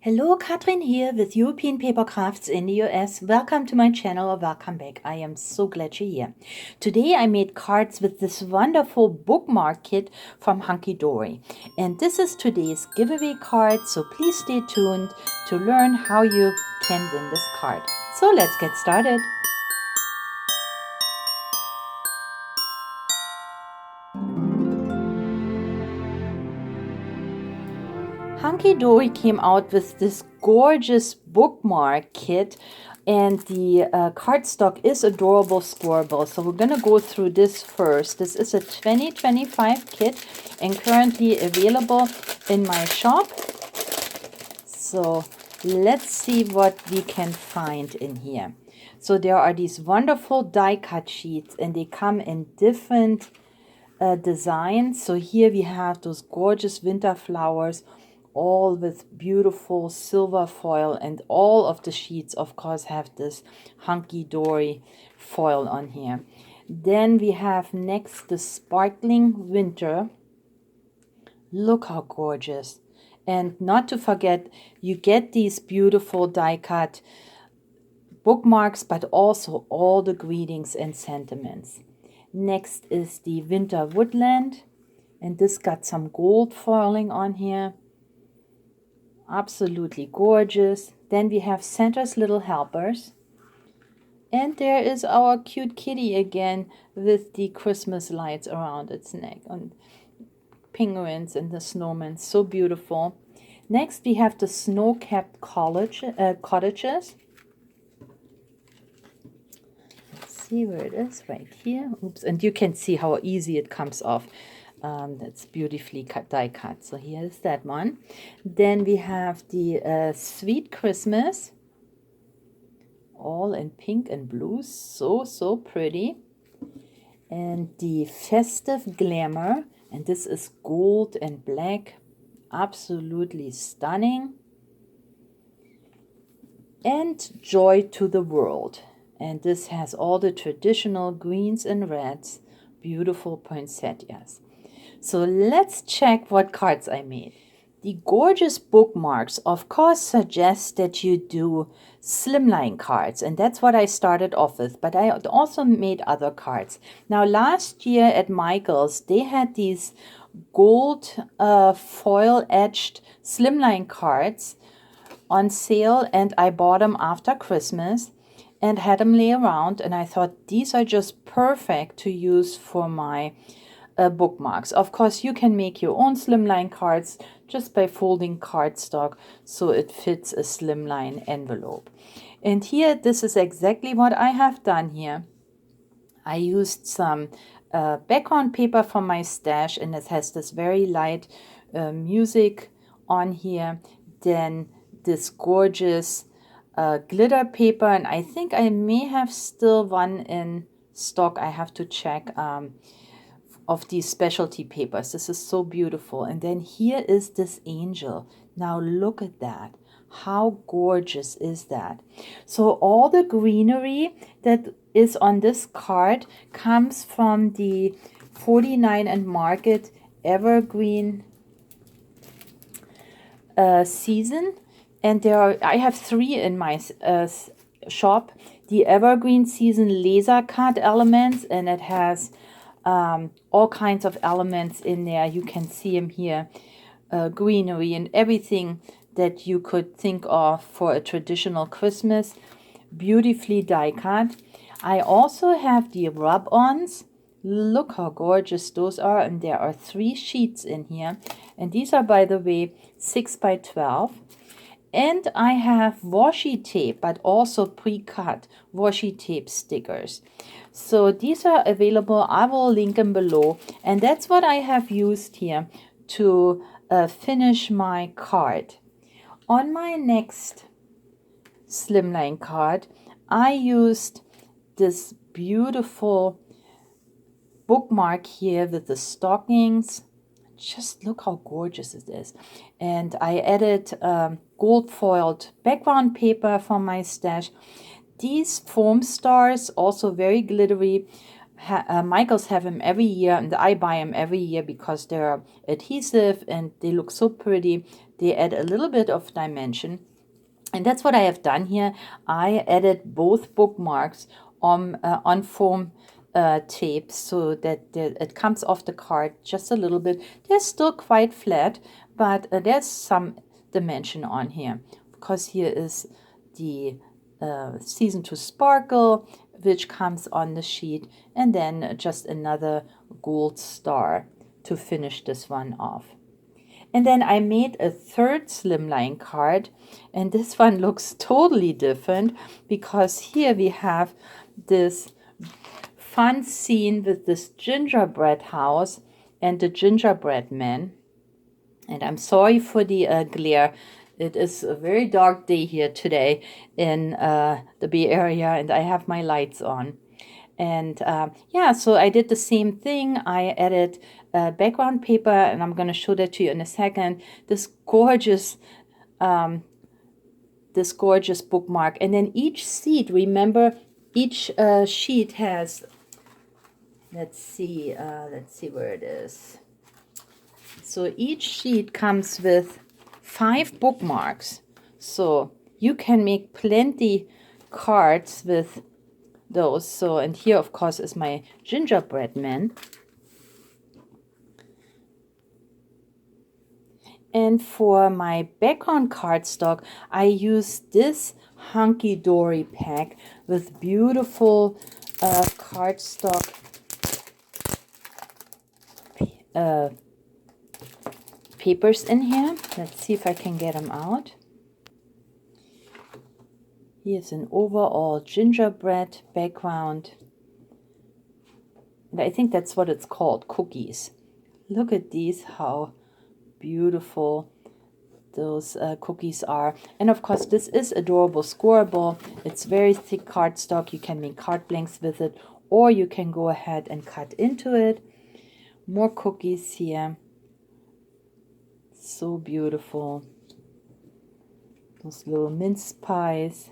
Hello, Katrin here with European Paper Crafts in the US. Welcome to my channel or welcome back. I am so glad you're here. Today I made cards with this wonderful bookmark kit from Hunkydory. And this is today's giveaway card, so please stay tuned to learn how you can win this card. So let's get started. Hunkydory came out with this gorgeous bookmark kit, and the cardstock is adorable scoreable. So we're going to go through this first. This is a 2025 kit and currently available in my shop. So let's see what we can find in here. So there are these wonderful die cut sheets, and they come in different designs. So here we have those gorgeous winter flowers, all with beautiful silver foil, and all of the sheets of course have this Hunkydory foil on here. Then we have next the sparkling winter. Look how gorgeous. And not to forget, you get these beautiful die cut bookmarks, but also all the greetings and sentiments. Next is the winter woodland, and this got some gold foiling on here. Absolutely gorgeous. Then we have Santa's Little Helpers. And there is our cute kitty again with the Christmas lights around its neck and penguins and the snowmen. So beautiful. Next we have the snow-capped cottages. Let's see where it is, right here. Oops, and you can see how easy it comes off. That's beautifully die cut. So here's that one. Then we have the Sweet Christmas, all in pink and blue, so pretty. And the Festive Glamour, and this is gold and black, absolutely stunning. And Joy to the World, and this has all the traditional greens and reds, beautiful poinsettias. So let's check what cards I made. The gorgeous bookmarks of course suggest that you do slimline cards, and that's what I started off with, but I also made other cards. Now last year at Michael's they had these gold foil etched slimline cards on sale, and I bought them after Christmas and had them lay around, and I thought these are just perfect to use for my bookmarks. Of course, you can make your own slimline cards just by folding cardstock so it fits a slimline envelope. And here, this is exactly what I have done here. I used some background paper from my stash, and it has this very light music on here. Then this gorgeous glitter paper, and I think I may have still one in stock. I have to check. Of these specialty papers. This is so beautiful. And then here is this angel. Now look at that. How gorgeous is that? So all the greenery that is on this card comes from the 49 and Market Evergreen season. And I have 3 in my shop. The Evergreen season laser cut elements, and it has all kinds of elements in there. You can see them here, greenery and everything that you could think of for a traditional Christmas, beautifully die cut. I also have the rub-ons. Look how gorgeous those are, and there are 3 sheets in here, and these are, by the way, 6 by 12. And I have washi tape, but also pre-cut washi tape stickers. So these are available. I will link them below. And that's what I have used here to finish my card. On my next slimline card, I used this beautiful bookmark here with the stockings. Just look how gorgeous it is. And I added gold foiled background paper from my stash. These foam stars, also very glittery. Michaels have them every year, and I buy them every year because they're adhesive and they look so pretty. They add a little bit of dimension. And that's what I have done here. I added both bookmarks on foam tape so that it comes off the card just a little bit. They're still quite flat, but there's some dimension on here, because here is the Season to Sparkle, which comes on the sheet, and then just another gold star to finish this one off. And then I made a third slimline card, and this one looks totally different, because here we have this fun scene with this gingerbread house and the gingerbread man. And I'm sorry for the glare. It is a very dark day here today in the Bay Area, and I have my lights on. And yeah, so I did the same thing. I added background paper, and I'm going to show that to you in a second. This gorgeous bookmark. And then each sheet, remember, each sheet has, let's see where it is. So each sheet comes with 5 bookmarks. So you can make plenty cards with those. So, and here of course is my gingerbread man. And for my background cardstock, I use this Hunkydory pack with beautiful cardstock papers in here. Let's see if I can get them out. Here's an overall gingerbread background. And I think that's what it's called, cookies. Look at these, how beautiful those cookies are. And of course, this is adorable scoreable. It's very thick cardstock. You can make card blanks with it, or you can go ahead and cut into it. More cookies here. So beautiful. Those little mince pies.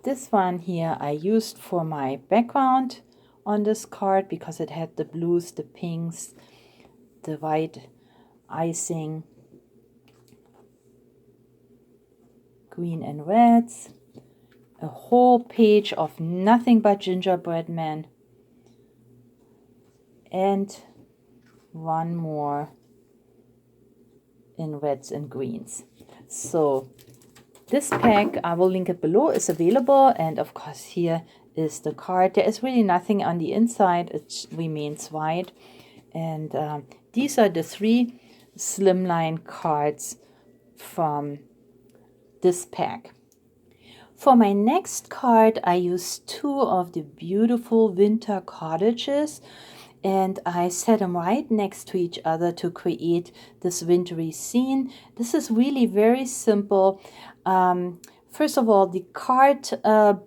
This one here I used for my background on this card, because it had the blues, the pinks, the white icing, green and reds, a whole page of nothing but gingerbread man, and one more in reds and greens. So this pack, I will link it below, is available. And of course here is the card. There is really nothing on the inside. It remains white. And these are the 3 slimline cards from this pack. For my next card, I used 2 of the beautiful winter cottages, and I set them right next to each other to create this wintry scene. This is really very simple. First of all, the card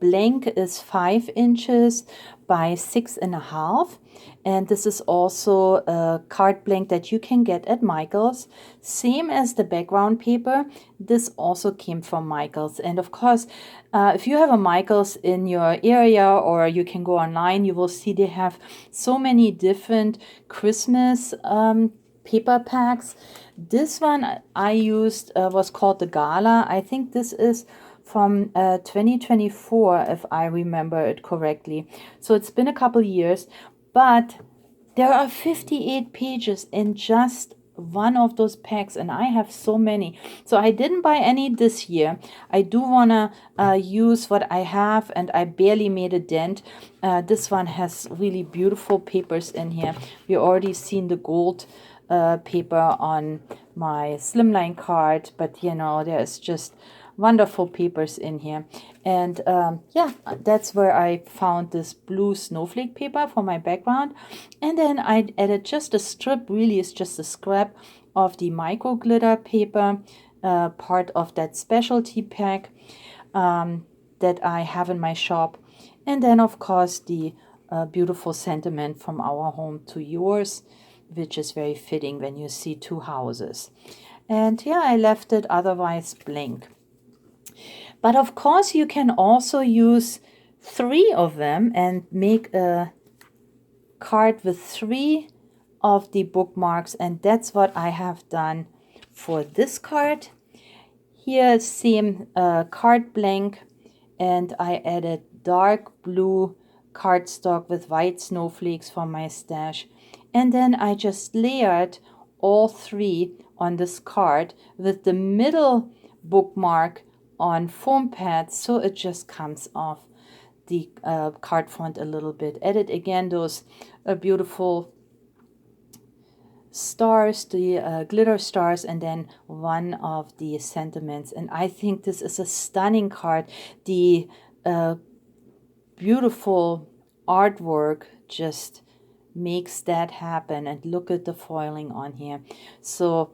blank is 5 inches by 6.5. And this is also a card blank that you can get at Michael's. Same as the background paper, this also came from Michael's. And of course, if you have a Michael's in your area, or you can go online, you will see they have so many different Christmas paper packs. This one I used was called the Gala. I think this is from 2024, if I remember it correctly. So it's been a couple years, but there are 58 pages in just one of those packs, and I have so many. So I didn't buy any this year. I do want to use what I have, and I barely made a dent. This one has really beautiful papers in here. We already seen the gold paper on my slimline card, but you know, there's just wonderful papers in here. And yeah, that's where I found this blue snowflake paper for my background. And then I added just a strip, really is just a scrap of the micro glitter paper, part of that specialty pack that I have in my shop. And then of course the beautiful sentiment from our home to yours, which is very fitting when you see 2 houses. And yeah, I left it otherwise blank. But of course, you can also use 3 of them and make a card with 3 of the bookmarks, and that's what I have done for this card. Here, same card blank, and I added dark blue cardstock with white snowflakes for my stash. And then I just layered all three on this card with the middle bookmark on foam pads, so it just comes off the card front a little bit. Added again those beautiful stars, the glitter stars, and then one of the sentiments. And I think this is a stunning card. The beautiful artwork just makes that happen. And look at the foiling on here. So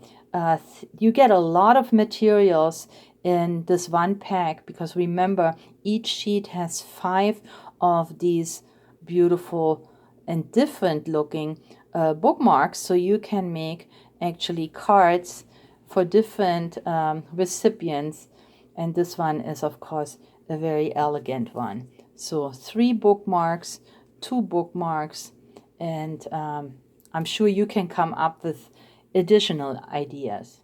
you get a lot of materials in this one pack, because remember, each sheet has 5 of these beautiful and different looking bookmarks, so you can make actually cards for different recipients. And this one is of course a very elegant one. So 3 bookmarks, 2 bookmarks, and I'm sure you can come up with additional ideas.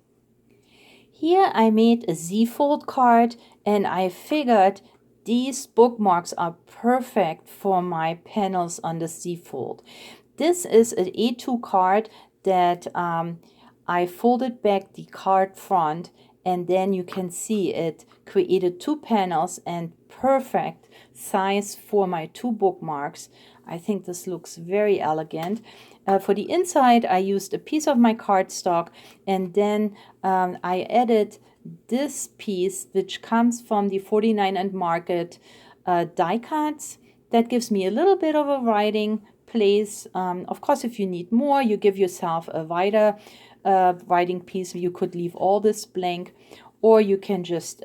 Here I made a Z-fold card, and I figured these bookmarks are perfect for my panels on the Z-fold. This is an A2 card that I folded back the card front, and then you can see it created 2 panels and perfect size for my 2 bookmarks. I think this looks very elegant. For the inside, I used a piece of my cardstock, and then I added this piece, which comes from the 49 and Market die cuts. That gives me a little bit of a writing place. Of course, if you need more, you give yourself a wider writing piece. You could leave all this blank, or you can just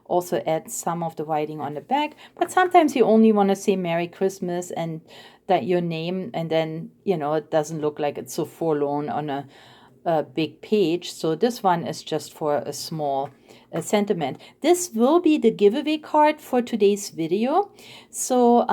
also add some of the writing on the back. But sometimes you only want to say Merry Christmas and that your name, and then, you know, it doesn't look like it's so forlorn on a big page. So this one is just for a small sentiment. This will be the giveaway card for today's video. So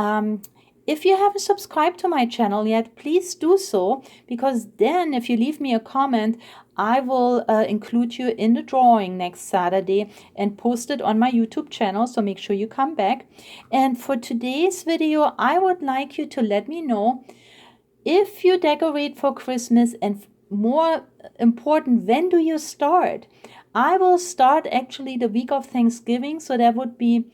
if you haven't subscribed to my channel yet, please do so, because then if you leave me a comment, I will include you in the drawing next Saturday and post it on my YouTube channel, so make sure you come back. And for today's video, I would like you to let me know if you decorate for Christmas, and more important, when do you start? I will start actually the week of Thanksgiving, so that would be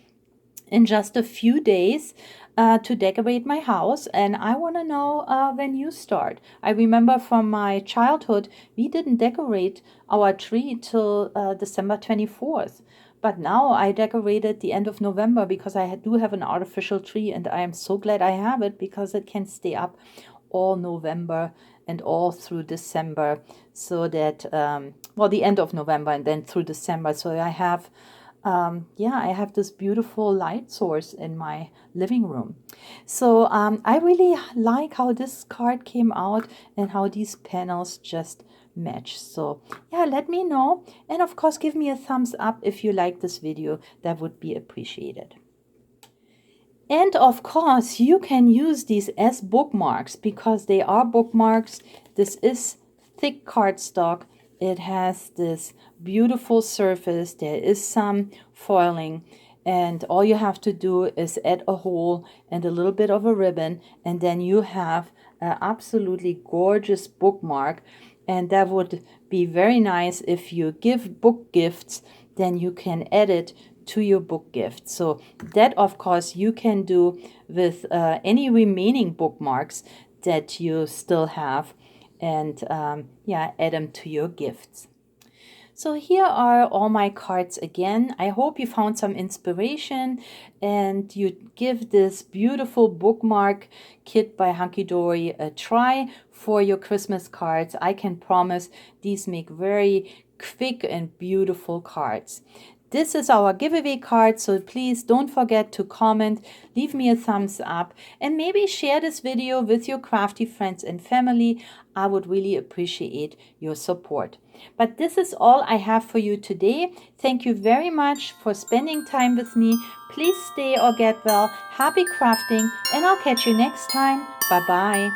in just a few days to decorate my house, and I want to know when you start. I remember from my childhood, we didn't decorate our tree till December 24th. But now I decorated the end of November, because I do have an artificial tree, and I am so glad I have it, because it can stay up all November and all through December, so that, well, the end of November and then through December. So I have I have this beautiful light source in my living room. So I really like how this card came out and how these panels just match. So yeah, let me know. And of course, give me a thumbs up if you like this video. That would be appreciated. And of course, you can use these as bookmarks, because they are bookmarks. This is thick cardstock. It has this beautiful surface. There is some foiling, and all you have to do is add a hole and a little bit of a ribbon, and then you have an absolutely gorgeous bookmark. And that would be very nice if you give book gifts, then you can add it to your book gift. So that, of course, you can do with any remaining bookmarks that you still have, and add them to your gifts. So here are all my cards again. I hope you found some inspiration and you give this beautiful bookmark kit by Hunkydory a try for your Christmas cards. I can promise these make very quick and beautiful cards. This is our giveaway card, so please don't forget to comment, leave me a thumbs up, and maybe share this video with your crafty friends and family. I would really appreciate your support. But this is all I have for you today. Thank you very much for spending time with me. Please stay or get well. Happy crafting, and I'll catch you next time. Bye-bye.